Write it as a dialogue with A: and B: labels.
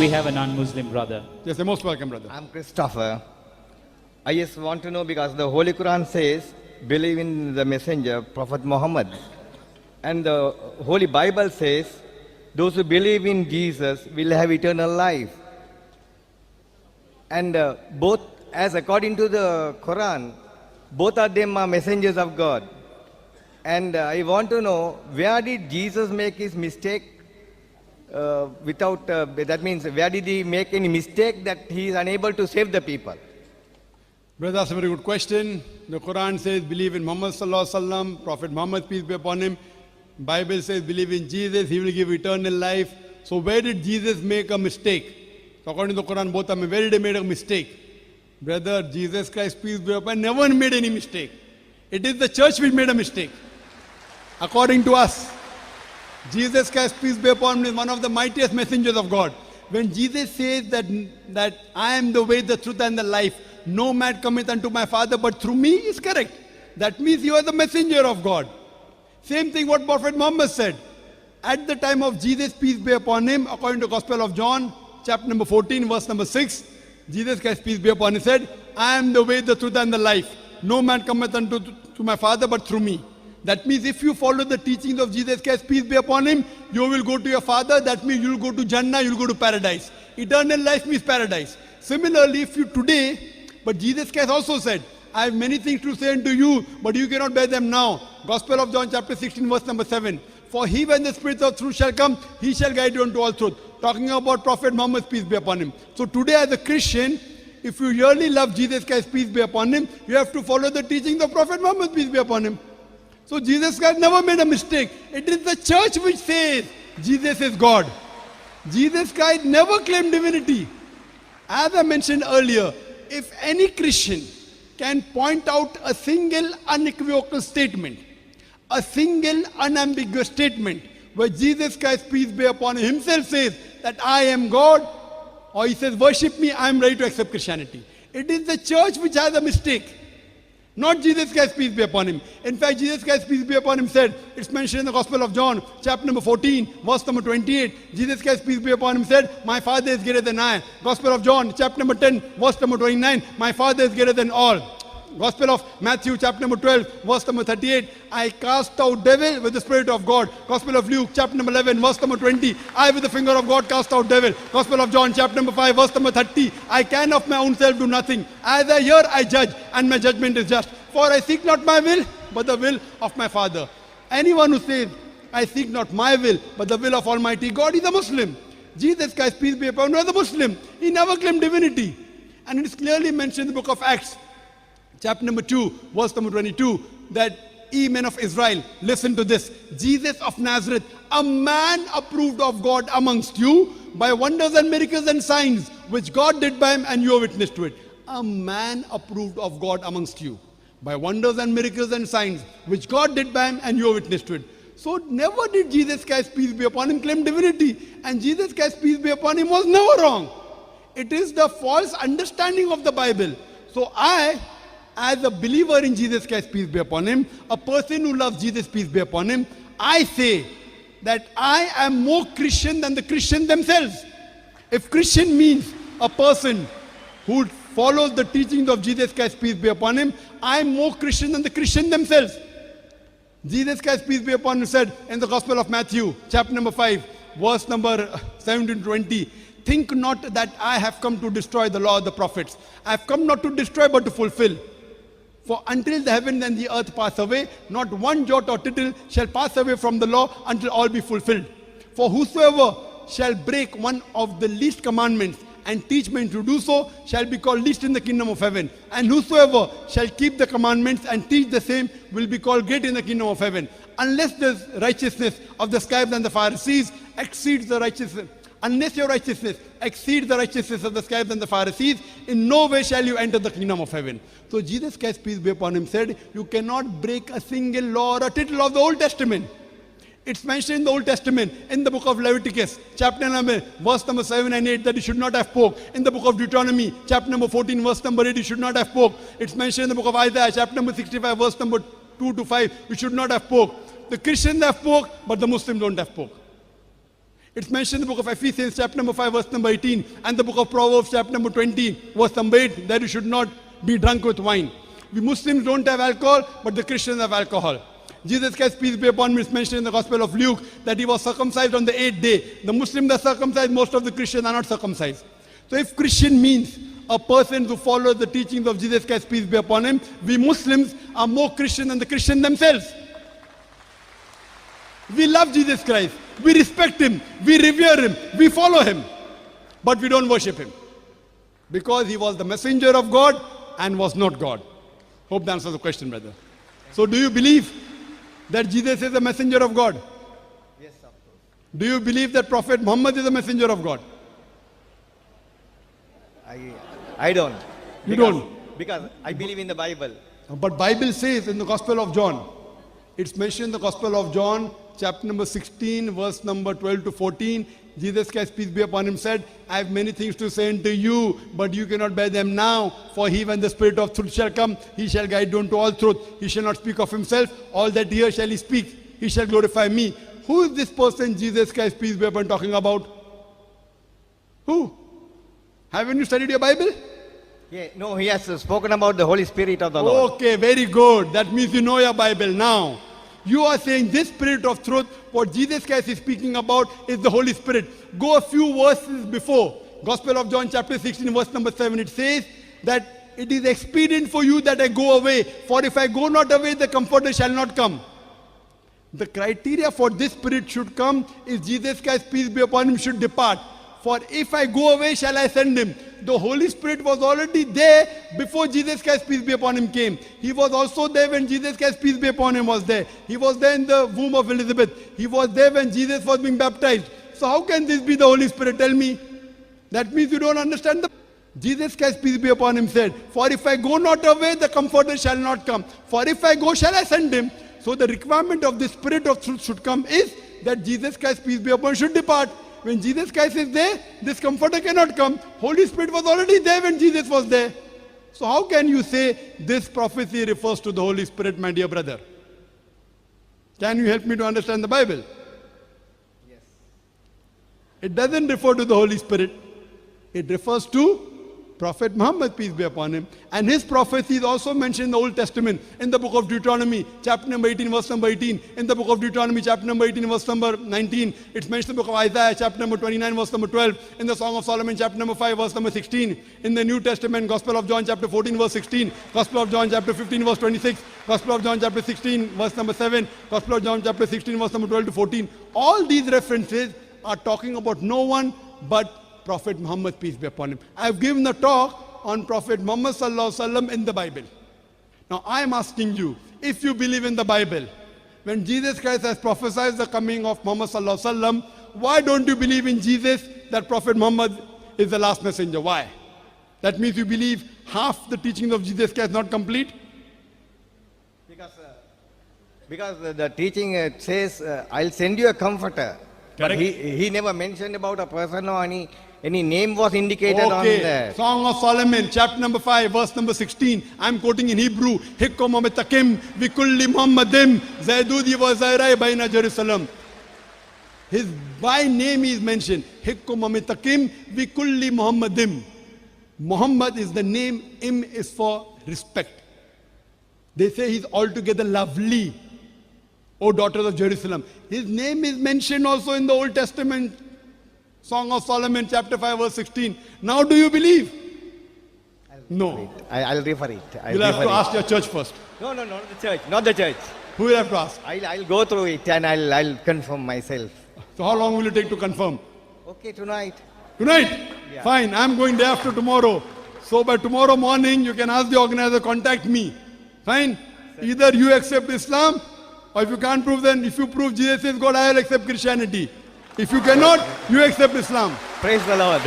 A: we have a non-Muslim brother?
B: Yes, you're most welcome, brother.
C: I'm Christopher. I just want to know because the Holy Quran says, believe in the messenger, Prophet Muhammad. And the Holy Bible says, those who believe in Jesus will have eternal life. And both, as according to the Quran, both of them are messengers of God. And I want to know, where did Jesus make his mistake? That means, where did he make any mistake that he is unable to save the people?
B: Brother, that's a very good question. The Quran says, believe in Muhammad sallallahu alaihi wasallam, Prophet Muhammad, peace be upon him. Bible says, believe in Jesus, he will give eternal life. So where did Jesus make a mistake? So according to the Quran, both of them, where did he make a mistake? Brother, Jesus Christ, peace be upon him, never made any mistake. It is the church which made a mistake. According to us, Jesus Christ, peace be upon him, is one of the mightiest messengers of God. When Jesus says that I am the way, the truth, and the life, no man cometh unto my Father but through me, is correct. That means you are the messenger of God. Same thing what Prophet Muhammad said. At the time of Jesus, peace be upon him, according to Gospel of John, chapter number 14, verse number 6, Jesus Christ, peace be upon him, said, I am the way, the truth, and the life. No man cometh unto to my Father but through me. That means if you follow the teachings of Jesus Christ, peace be upon him, you will go to your Father. That means you will go to Jannah, you will go to paradise. Eternal life means paradise. Similarly, if you today, but Jesus Christ also said, I have many things to say unto you, but you cannot bear them now. Gospel of John chapter 16, verse number 7. For he, when the Spirit of truth shall come, he shall guide you unto all truth. Talking about Prophet Muhammad, peace be upon him. So today as a Christian, if you really love Jesus Christ, peace be upon him, you have to follow the teachings of Prophet Muhammad, peace be upon him. So Jesus Christ never made a mistake. It is the church which says Jesus is God. Jesus Christ never claimed divinity. As I mentioned earlier, if any Christian can point out a single unequivocal statement, a single unambiguous statement, where Jesus Christ, peace be upon him, himself says that I am God, or he says worship me, I am ready to accept Christianity. It is the church which has a mistake. Not Jesus Christ, peace be upon him. In fact, Jesus Christ, peace be upon him, said, it's mentioned in the Gospel of John, chapter number 14, verse number 28. Jesus Christ, peace be upon him, said, my Father is greater than I. Gospel of John, chapter number 10, verse number 29. My Father is greater than all. Gospel of Matthew, chapter number 12, verse number 38. I cast out devil with the Spirit of God. Gospel of Luke, chapter number 11, verse number 20. I with the finger of God cast out devil. Gospel of John, chapter number 5, verse number 30. I can of my own self do nothing. As I hear, I judge, and my judgment is just. For I seek not my will, but the will of my Father. Anyone who says, I seek not my will, but the will of Almighty God, is a Muslim. Jesus Christ, peace be upon him, was a Muslim. He never claimed divinity. And it is clearly mentioned in the book of Acts, chapter number 2, verse number 22, that ye men of Israel, listen to this. Jesus of Nazareth, a man approved of God amongst you by wonders and miracles and signs, which God did by him, and you are witness to it. A man approved of God amongst you by wonders and miracles and signs, which God did by him, and you are witness to it. So never did Jesus Christ, peace be upon him, claim divinity. And Jesus Christ, peace be upon him, was never wrong. It is the false understanding of the Bible. So I, as a believer in Jesus Christ, peace be upon him, a person who loves Jesus, peace be upon him, I say that I am more Christian than the Christians themselves. If Christian means a person who follows the teachings of Jesus Christ, peace be upon him, I am more Christian than the Christians themselves. Jesus Christ, peace be upon him, said in the Gospel of Matthew, chapter number 5, verse number 17 to 20, think not that I have come to destroy the law of the prophets. I have come not to destroy but to fulfill. For until the heaven and the earth pass away, not one jot or tittle shall pass away from the law until all be fulfilled. For whosoever shall break one of the least commandments and teach men to do so shall be called least in the kingdom of heaven. And whosoever shall keep the commandments and teach the same will be called great in the kingdom of heaven. Unless the righteousness of the scribes and the Pharisees exceeds the righteousness, unless your righteousness exceeds the righteousness of the scribes and the Pharisees, in no way shall you enter the kingdom of heaven. So Jesus Christ, peace be upon him, said, you cannot break a single law or a tittle of the Old Testament. It's mentioned in the Old Testament, in the book of Leviticus, chapter number, verse number 7 and 8, that you should not have pork. In the book of Deuteronomy, chapter number 14, verse number 8, you should not have pork. It's mentioned in the book of Isaiah, chapter number 65, verse number 2 to 5, you should not have pork. The Christians have pork, but the Muslims don't have pork. It's mentioned in the book of Ephesians, chapter number 5, verse number 18, and the book of Proverbs, chapter number 20, verse number 8, that you should not be drunk with wine. We Muslims don't have alcohol, but the Christians have alcohol. Jesus Christ, peace be upon him, is mentioned in the Gospel of Luke that he was circumcised on the 8th day. The Muslims are circumcised, most of the Christians are not circumcised. So if Christian means a person who follows the teachings of Jesus Christ, peace be upon him, we Muslims are more Christian than the Christians themselves. We love Jesus Christ. We respect him. We revere him. We follow him. But we don't worship him. Because he was the messenger of God and was not God. Hope that answers the question, brother. So do you believe that Jesus is the messenger of God?
C: Yes, of course.
B: Do you believe that Prophet Muhammad is the messenger of God?
C: I don't.
B: You don't?
C: Because I believe in the Bible.
B: But Bible says in the Gospel of John, it's mentioned in the Gospel of John, chapter number 16, verse number 12 to 14. Jesus Christ, peace be upon him, said, I have many things to say unto you, but you cannot bear them now. For he, when the Spirit of truth shall come, he shall guide you into all truth. He shall not speak of himself. All that he hears shall he speak. He shall glorify me. Who is this person, Jesus Christ, peace be upon, talking about? Who? Haven't you studied your Bible?
C: Yeah, no, he has spoken about the Holy Spirit of the Lord.
B: Okay, very good. That means you know your Bible now. You are saying this Spirit of truth, what Jesus Christ is speaking about is the Holy Spirit. Go a few verses before. Gospel of John chapter 16 verse number 7. It says that it is expedient for you that I go away. For if I go not away, the Comforter shall not come. The criteria for this Spirit should come is Jesus Christ, peace be upon him, should depart. For if I go away, shall I send him? The Holy Spirit was already there before Jesus Christ, peace be upon him, came. He was also there when Jesus Christ, peace be upon him, was there. He was there in the womb of Elizabeth. He was there when Jesus was being baptized. So how can this be the Holy Spirit? Tell me. That means you don't understand the... Jesus Christ, peace be upon him, said, for if I go not away, the Comforter shall not come. For if I go, shall I send him? So the requirement of the Spirit of truth should come is that Jesus Christ, peace be upon him, should depart. When Jesus Christ is there, this Comforter cannot come. Holy Spirit was already there when Jesus was there. So how can you say this prophecy refers to the Holy Spirit, my dear brother? Can you help me to understand the Bible?
C: Yes.
B: It doesn't refer to the Holy Spirit. It refers to Prophet Muhammad, peace be upon him. And his prophecy is also mentioned in the Old Testament, in the book of Deuteronomy, chapter number 18, verse number 18. In the book of Deuteronomy, chapter number 18, verse number 19. It's mentioned in the book of Isaiah, chapter number 29, verse number 12. In the Song of Solomon, chapter number 5, verse number 16. In the New Testament, Gospel of John, chapter 14, verse 16. Gospel of John, chapter 15, verse 26. Gospel of John, chapter 16, verse number 7. Gospel of John, chapter 16, verse number 12 to 14. All these references are talking about no one but Prophet Muhammad, peace be upon him. I have given a talk on Prophet Muhammad sallallahu alaihi wasallam in the Bible. Now I am asking you, if you believe in the Bible, when Jesus Christ has prophesied the coming of Muhammad sallallahu alaihi wasallam, why don't you believe in Jesus that Prophet Muhammad is the last messenger? Why? That means you believe half the teachings of Jesus Christ not complete?
C: Because the teaching says, I'll send you a comforter. But
B: Correct.
C: he never mentioned about a person or any name was indicated on
B: Okay,
C: there.
B: Song of Solomon, chapter number 5, verse number 16. I'm quoting in Hebrew. Hukum Musik, Vikulli Muhammadim, Zaidudi wa Zairai Baina Jerusalem. His by name is mentioned. Hukum Musik, Vikulli Muhammadim. Muhammad is the name, Im is for respect. They say he's altogether lovely, O daughters of Jerusalem. His name is mentioned also in the Old Testament. Song of Solomon, chapter 5, verse 16. Now do you believe? No.
C: I'll refer it.
B: You'll have to ask your church first.
C: No, not the church. Not the church.
B: Who will have to ask?
C: I'll go through it and I'll confirm myself.
B: So how long will it take to confirm?
C: Okay, tonight.
B: Tonight?
C: Yeah.
B: Fine, I'm going day after tomorrow. So by tomorrow morning, you can ask the organizer, contact me. Fine? Either you accept Islam, or if you can't prove, then if you prove Jesus is God, I will accept Christianity. If you cannot, you accept Islam.
C: Praise the Lord.